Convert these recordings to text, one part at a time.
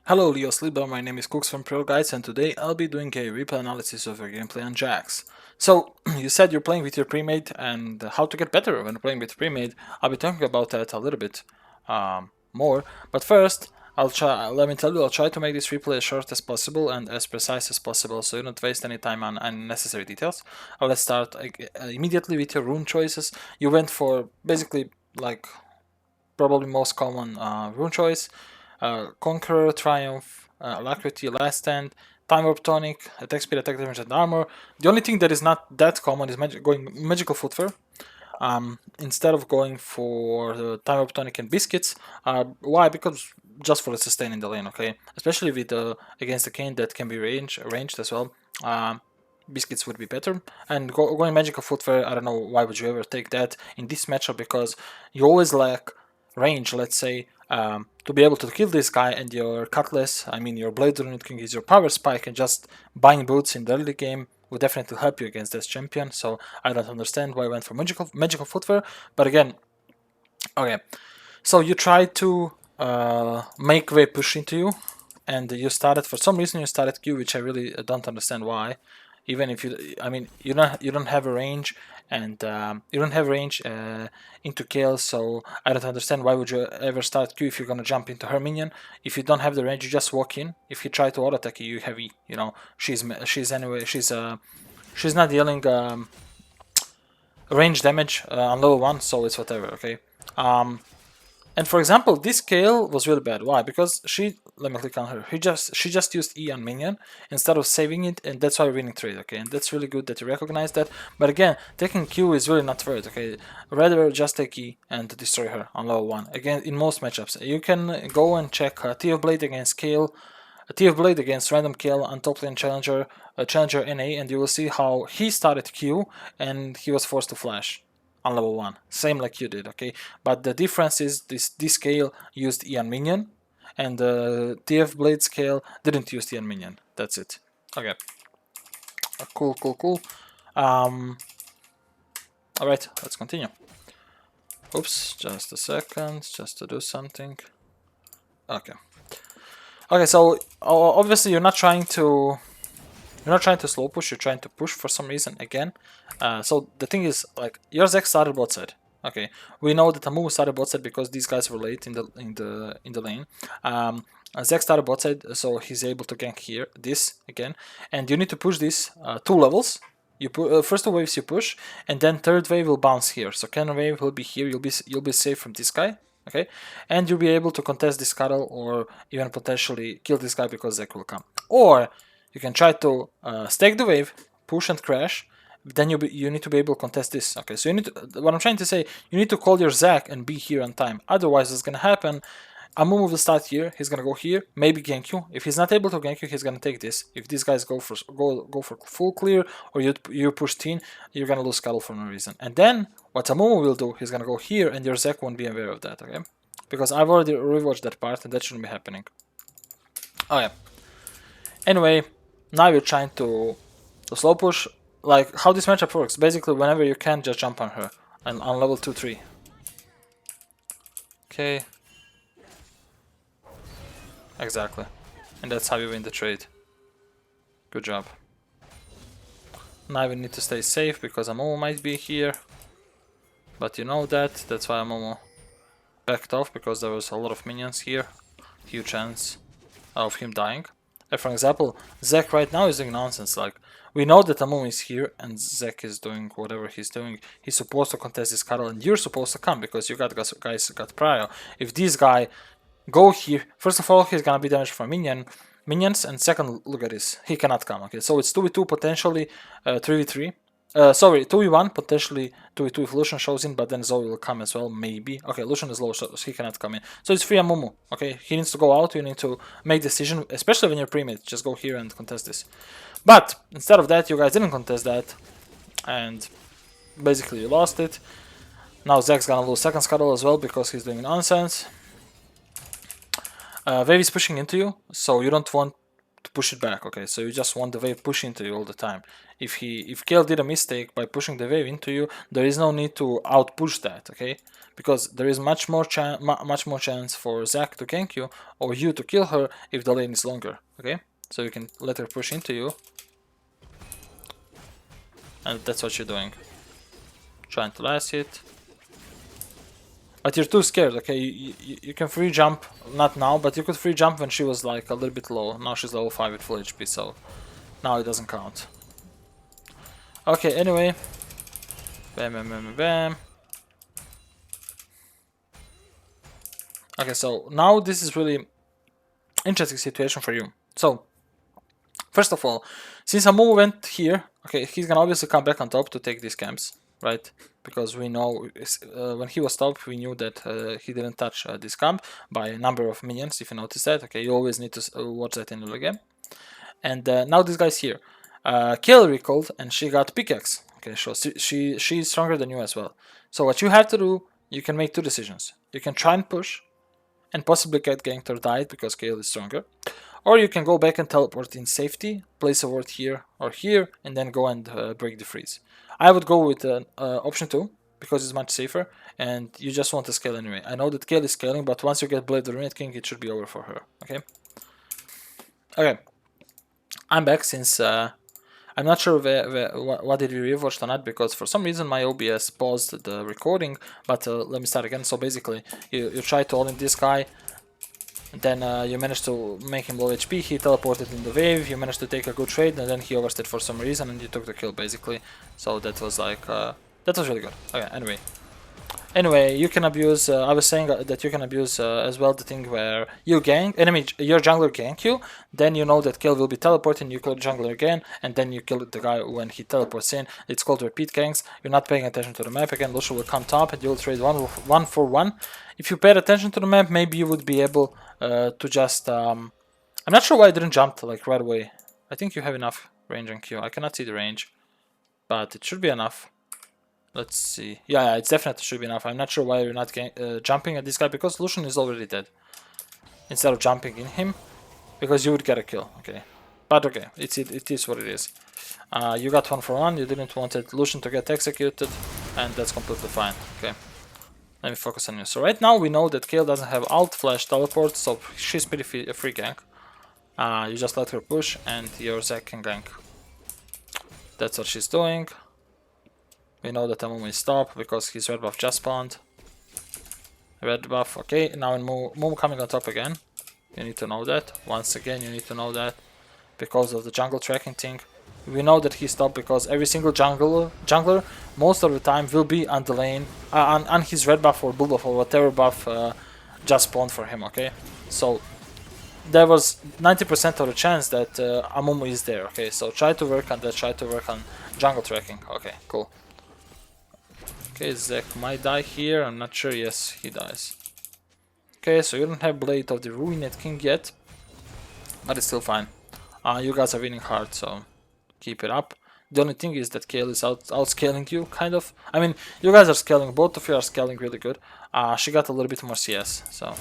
Hello Leo Sleeper, my name is Cooks from Proguide and today I'll be doing a replay analysis of your gameplay on Jax. So, you said you're playing with your premade and how to get better when playing with premade. I'll be talking about that a little bit more, but first, let me tell you, I'll try to make this replay as short as possible and as precise as possible so you don't waste any time on unnecessary details. Let's start immediately with your rune choices. You went for basically like probably most common rune choice. Conqueror, Triumph, Alacrity, Last Stand, Time Warp Tonic, Attack Speed, Attack Damage, and Armor. The only thing that is not that common is going Magical Footwear. Instead of going for the Time Warp Tonic and Biscuits. Why? Because just for the sustain in the lane, okay? Especially with against the Kane that can be ranged as well. Biscuits would be better. And going Magical Footwear, I don't know why would you ever take that in this matchup, because you always lack range, let's say, to be able to kill this guy, and your Cutlass, I mean your Blade Rune King, is your power spike, and just buying boots in the early game would definitely help you against this champion. So I don't understand why I went for magical footwear. But again, okay, so you tried to make wave push into you, and you started, for some reason you started Q, which I really don't understand why. Even if I mean, you don't have a range, and you don't have range into Kale, so I don't understand why would you ever start Q if you're gonna jump into her minion. If you don't have the range, you just walk in. If you try to auto attack you, have E. You know, she's anyway, she's not dealing range damage on level 1, so it's whatever, okay? And for example, this Kale was really bad. Why? Because let me click on her. She just used E on minion instead of saving it, and that's why we're winning trade, okay? And that's really good that you recognize that. But again, taking Q is really not worth it, okay? Rather just take E and destroy her on level 1. Again, in most matchups, you can go and check TF Blade against Kale, TF Blade against random Kale on top lane challenger, challenger NA, and you will see how he started Q and he was forced to flash on level 1, same like you did, okay? But the difference is this scale used Ian Minion, and the TF Blade scale didn't use Ian Minion. That's it. Okay. Cool. Alright, let's continue. Oops, just a second, just to do something. Okay. Okay, so obviously you're not trying to slow push, you're trying to push for some reason again. So the thing is, like, your Zek started bot side. Okay, we know that Amumu started bot side because these guys were late in the lane. Zek started bot side, so he's able to gank here, this again, and you need to push this 2 levels. You first 2 waves you push, and then third wave will bounce here. So cannon wave will be here. You'll be safe from this guy. Okay, and you'll be able to contest this Cuddle, or even potentially kill this guy because Zek will come. Or you can try to stake the wave, push and crash. Then you need to be able to contest this. Okay, so you need to, what I'm trying to say, you need to call your Zac and be here on time. Otherwise, what's gonna happen? Amumu will start here. He's gonna go here, maybe gank you. If he's not able to gank you, he's gonna take this. If these guys go for full clear, or you push teen, you're gonna lose Scuttle for no reason. And then what Amumu will do, he's gonna go here, and your Zac won't be aware of that. Okay, because I've already rewatched that part, and that shouldn't be happening. Oh yeah. Anyway, now you're trying to slow push. Like, how this matchup works, basically whenever you can, just jump on her, and on level 2-3. Okay. Exactly. And that's how you win the trade. Good job. Now we need to stay safe because Amomo might be here. But you know that, that's why Amomo backed off, because there was a lot of minions here. Huge chance of him dying. And for example, Zac right now is doing nonsense. Like, we know that Amumu is here and Zac is doing whatever he's doing. He's supposed to contest this Cuddle, and you're supposed to come because you guys got prior. If this guy go here, first of all, he's gonna be damaged from minions, and second, look at this, he cannot come. Okay, so it's 2v2, potentially 3v3. Sorry, 2v1, potentially 2v2 if Lucian shows in, but then Zoe will come as well, maybe. Okay, Lucian is low, so he cannot come in. So it's free Amumu, okay? He needs to go out, you need to make decision, especially when you're pre-mid, just go here and contest this. But, instead of that, you guys didn't contest that, and basically you lost it. Now Zac's gonna lose second Scuttle as well, because he's doing nonsense. Wave is pushing into you, so you don't want to push it back. Okay, so you just want the wave push into you all the time. If Kale did a mistake by pushing the wave into you, there is no need to out push that. Okay, because there is much more chance for Zac to gank you or you to kill her if the lane is longer. Okay, so you can let her push into you, and that's what you're doing. Trying to last hit. But you're too scared, okay? You can free jump, not now, but you could free jump when she was like a little bit low. Now she's level 5 with full HP, so now it doesn't count. Okay, anyway. Bam, bam, bam, bam, bam. Okay, so now this is really interesting situation for you. So, first of all, since Amumu went here, okay, he's gonna obviously come back on top to take these camps, right? Because we know when he was top, we knew that he didn't touch this camp by a number of minions. If you notice that, okay, you always need to watch that in the game. And now this guy's here. Kill recalled, and she got pickaxe. Okay, so she's stronger than you as well. So what you have to do, you can make two decisions. You can try and push, and possibly get ganked or died because Kale is stronger. Or you can go back and teleport in safety, place a ward here or here, and then go and break the freeze. I would go with option 2, because it's much safer, and you just want to scale anyway. I know that Kale is scaling, but once you get Blade the Ruined King, it should be over for her, okay? Okay, I'm back since I'm not sure what did we rewatch or not, because for some reason my OBS paused the recording, but let me start again. So basically, you try to ult in this guy, then you managed to make him low HP, he teleported in the wave, you managed to take a good trade, and then he overstayed for some reason, and you took the kill basically. So that was like, that was really good. Okay, Anyway, you can abuse, I was saying that you can abuse as well the thing where you gank, your jungler gank you, then you know that kill will be teleporting, you kill the jungler again, and then you kill the guy when he teleports in. It's called repeat ganks. You're not paying attention to the map again, Lucio will come top and you'll trade one for one. If you paid attention to the map, maybe you would be able to just, I'm not sure why I didn't jump like right away. I think you have enough range on Q. I cannot see the range, but it should be enough. Let's see. Yeah, it's definitely should be enough. I'm not sure why you're not jumping at this guy, because Lucian is already dead. Instead of jumping in him, because you would get a kill. Okay, but okay, it is what it is. You got 1 for 1. You didn't want Lucian to get executed, and that's completely fine. Okay, let me focus on you. So right now we know that Kale doesn't have ult, flash, teleport, so she's pretty free gank. You just let her push, and your Zac can gank. That's what she's doing. We know that Amumu is top because his red buff just spawned. Red buff, okay, now Mumu coming on top again. You need to know that. Once again, you need to know that. Because of the jungle tracking thing. We know that he's top because every single jungler most of the time will be on the lane, on his red buff or blue buff or whatever buff just spawned for him, okay? So there was 90% of the chance that Amumu is there, okay? So try to work on that, try to work on jungle tracking. Okay, cool. Okay, Zac might die here, I'm not sure. Yes, he dies. Okay, so you don't have Blade of the Ruined King yet, but it's still fine. You guys are winning hard, so keep it up. The only thing is that Kale is outscaling you, kind of. I mean, you guys are scaling, both of you are scaling really good. She got a little bit more CS, so...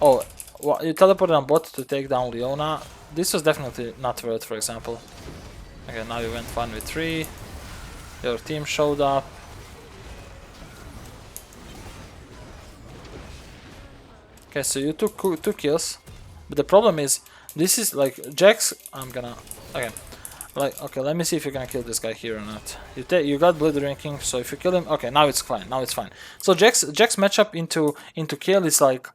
Oh, well, you teleported on bot to take down Leona. This was definitely not worth, for example. Okay, now you went 1v3. Your team showed up. Okay, so you took 2 kills, but the problem is, this is like Jax. I'm gonna okay. Let me see if you're gonna kill this guy here or not. You got Blood Drinking, so if you kill him, okay, now it's fine. Now it's fine. So Jax matchup into kill is like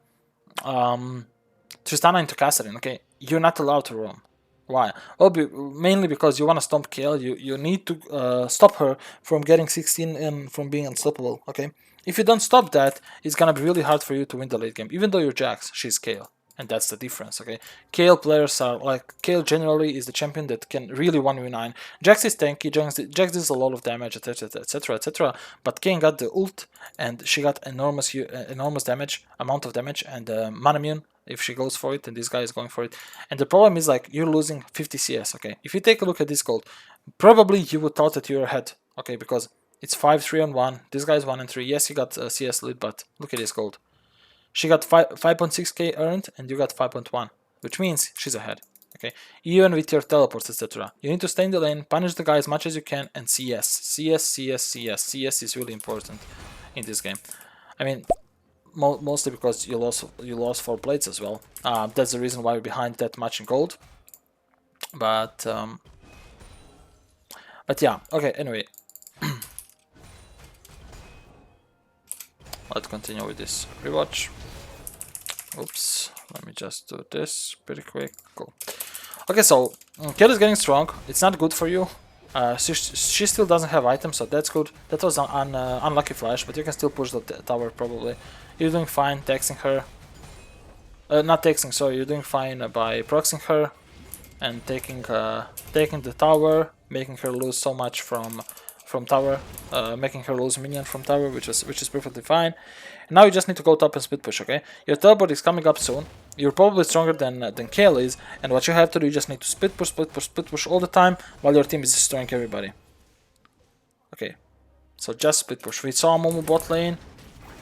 Tristana into Catherine. Okay, you're not allowed to roam. Why? Well, mainly because you want to stomp Kale. You need to stop her from getting 16 and from being unstoppable. Okay. If you don't stop that, it's gonna be really hard for you to win the late game. Even though you're Jax, she's Kale, and that's the difference, okay? Kale players are like, Kale generally is the champion that can really 1v9. Jax is tanky, Jax does a lot of damage, etc, etc, etc. But Kayn got the ult, and she got enormous amount of damage, and mana immune if she goes for it, and this guy is going for it. And the problem is, like, you're losing 50 CS, okay? If you take a look at this gold, probably you would thought that you're ahead, okay? Because it's 5-3-1. This guy's 1-3. Yes, he got CS lead, but look at his gold. She got 5.6k earned, and you got 5.1, which means she's ahead. Okay, even with your teleports, etc. You need to stay in the lane, punish the guy as much as you can, and CS. CS, CS, CS. CS is really important in this game. I mean, mostly because you lost 4 plates as well. That's the reason why we're behind that much in gold. But yeah, okay. Anyway, let's continue with this rewatch. Oops, let me just do this pretty quick. Cool. Okay, so Kill is getting strong. It's not good for you. She still doesn't have items, so that's good. That was an unlucky flash, but you can still push the tower probably. You're doing fine texting her. Not texting, sorry. You're doing fine by proxying her and taking the tower, making her lose so much from tower, making her lose minion from tower, which is perfectly fine. And now you just need to go top and split push. Okay, your teleport is coming up soon. You're probably stronger than Kale is, and what you have to do, you just need to split push all the time while your team is destroying everybody. Okay, so just split push. We saw Momo bot lane.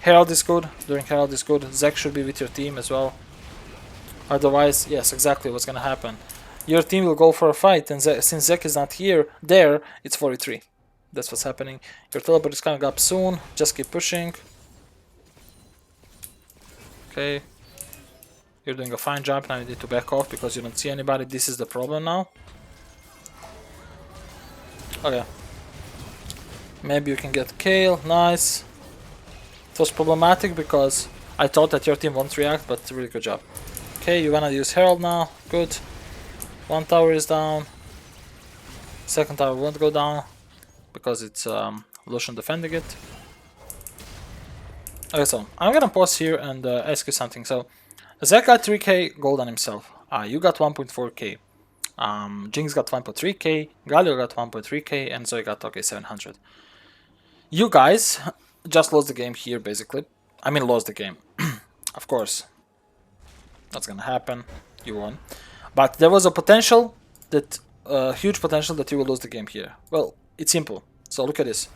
Herald is good. During Herald is good. Zek should be with your team as well. Otherwise, yes, exactly what's gonna happen. Your team will go for a fight, and since Zek is not there, it's 43. That's what's happening. Your teleport is coming up soon. Just keep pushing. Okay. You're doing a fine job. Now you need to back off because you don't see anybody. This is the problem now. Okay. Maybe you can get Kale. Nice. It was problematic because I thought that your team won't react, but really good job. Okay, you wanna use Herald now. Good. One tower is down. Second tower won't go down because it's Lucian defending it. Okay, so I'm gonna pause here and ask you something. So Zek got 3k gold on himself. You got 1.4k. Jinx got 1.3k. Galio got 1.3k, and Zoe got 700. You guys just lost the game here, basically. I mean, lost the game. Of course, that's gonna happen. You won, but there was a potential that, huge potential that you will lose the game here. Well, it's simple. So look at this.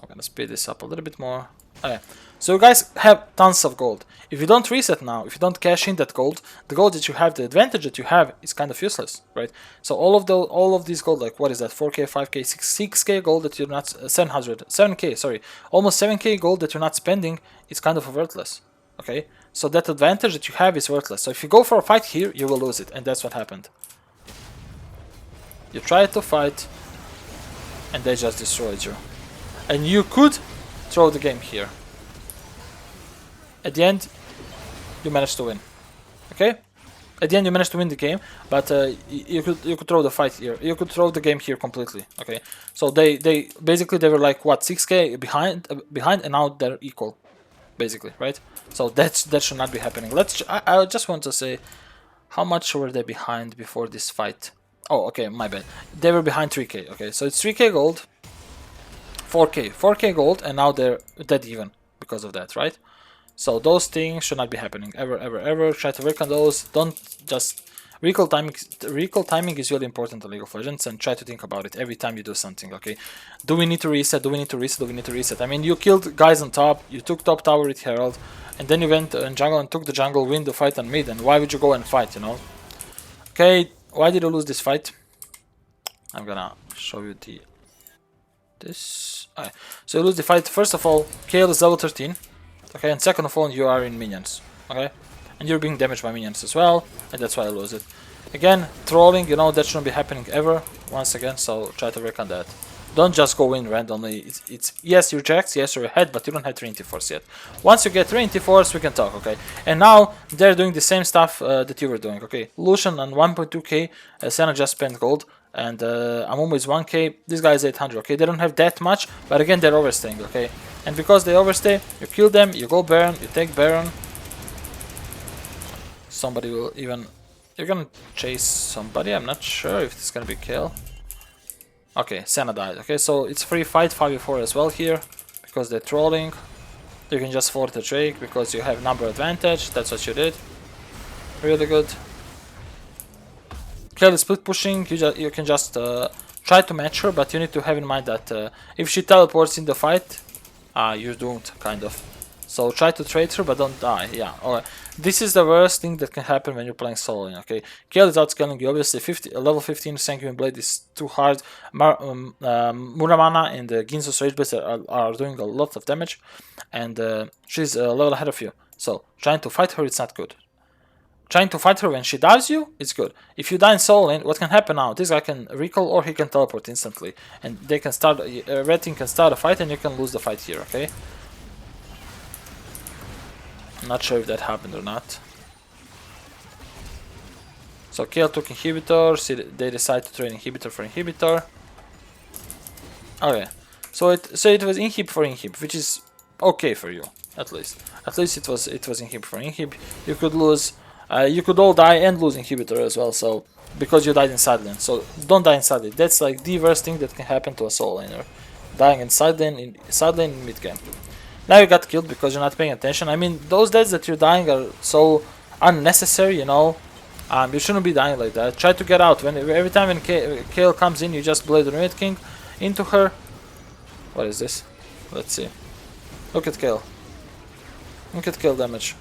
I'm gonna speed this up a little bit more. Okay, so you guys have tons of gold. If you don't reset now, if you don't cash in that gold, the gold that you have, the advantage that you have, is kind of useless, right? So all of these gold, like what is that, 4k, 5k, 6k gold that you're not 7k, sorry, almost 7k gold that you're not spending is kind of worthless. Okay, so that advantage that you have is worthless. So if you go for a fight here, you will lose it, and that's what happened. You tried to fight, and they just destroyed you. And you could throw the game here. At the end, you managed to win. Okay? At the end, you managed to win the game, but you could throw the fight here. You could throw the game here completely. Okay? So they basically they were like what, 6k behind, and now they're equal, basically, right? So that should not be happening. I just want to say, how much were they behind before this fight? Oh, okay, my bad. They were behind 3k. Okay, so it's 3k gold. 4k gold, and now they're dead even because of that, right? So those things should not be happening ever. Try to work on those. Don't just recall timing. Recall timing is really important in League of Legends, and try to think about it every time you do something. Okay, do we need to reset? Do we need to reset? Do we need to reset? I mean, you killed guys on top. You took top tower with Herald, and then you went in jungle and took the jungle, win the fight on mid. And why would you go and fight? You know? Okay, why did you lose this fight? I'm gonna show you this. Okay. So you lose the fight. First of all, Kale is level 13. Okay, and second of all, you are in minions. Okay, and you're being damaged by minions as well, and that's why I lose it. Again, trolling, you know, that shouldn't be happening ever. Once again, so try to work on that. Don't just go in randomly. It's yes, you're jacked, yes, you're ahead, but you don't have Trinity Force yet. Once you get Trinity Force, we can talk. Okay, and now they're doing the same stuff that you were doing. Okay, Lucian on 1.2k, Senna just spent gold. And Amumu is 1k, this guy is 800, okay? They don't have that much, but again, they're overstaying, okay? And because they overstay, you kill them, you go Baron, you take Baron. Somebody will even... You're gonna chase somebody, I'm not sure if it's gonna be kill. Okay, Senna died, okay? So it's free fight, 5v4 as well here, because they're trolling. You can just force the Drake, because you have number advantage, that's what you did. Really good. Kill is split pushing, you can just try to match her, but you need to have in mind that if she teleports in the fight, you're doomed, kind of. So try to trade her, but don't die. Yeah, alright. This is the worst thing that can happen when you're playing solo lane, okay? Kayle is outscaling you, obviously. Level 15 Sanguine Blade is too hard. Muramana and Ginzo's Rage Blades are doing a lot of damage, and she's a level ahead of you. So trying to fight her, it's not good. Trying to fight her when she dives you, it's good. If you die in solo lane, what can happen now? This guy can recall or he can teleport instantly. And they can start, red team can start a fight and you can lose the fight here, okay? I'm not sure if that happened or not. So Kayle took inhibitor, they decide to trade inhibitor for inhibitor. Okay, so it was inhib for inhib, which is okay for you, at least. At least it was inhib for inhib. You could lose. You could all die and lose inhibitor as well, so because you died in side lane. So don't die in side lane. That's like the worst thing that can happen to a solo laner. Dying in side lane in mid game. Now you got killed because you're not paying attention. I mean, those deaths that you're dying are so unnecessary, you know. You shouldn't be dying like that. Try to get out. Every time when Kayle comes in, you just blade the Ruined King into her. What is this? Let's see. Look at Kayle. Look at Kayle damage.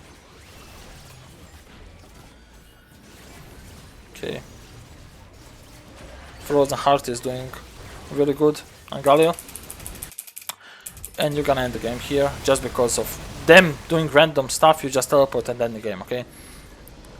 Okay. Frozen Heart is doing really good on Galio. And you're gonna end the game here just because of them doing random stuff. You just teleport and end the game, okay?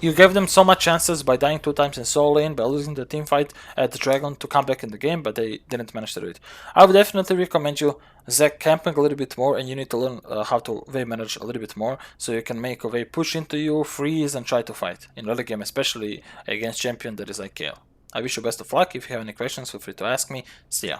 You gave them so much chances by dying 2 times in solo lane, by losing the team fight at the Dragon to come back in the game, but they didn't manage to do it. I would definitely recommend you Zac camping a little bit more, and you need to learn how to wave manage a little bit more, so you can make a wave push into you, freeze, and try to fight in early game, especially against champion that is like Kayle. I wish you best of luck. If you have any questions, feel free to ask me. See ya.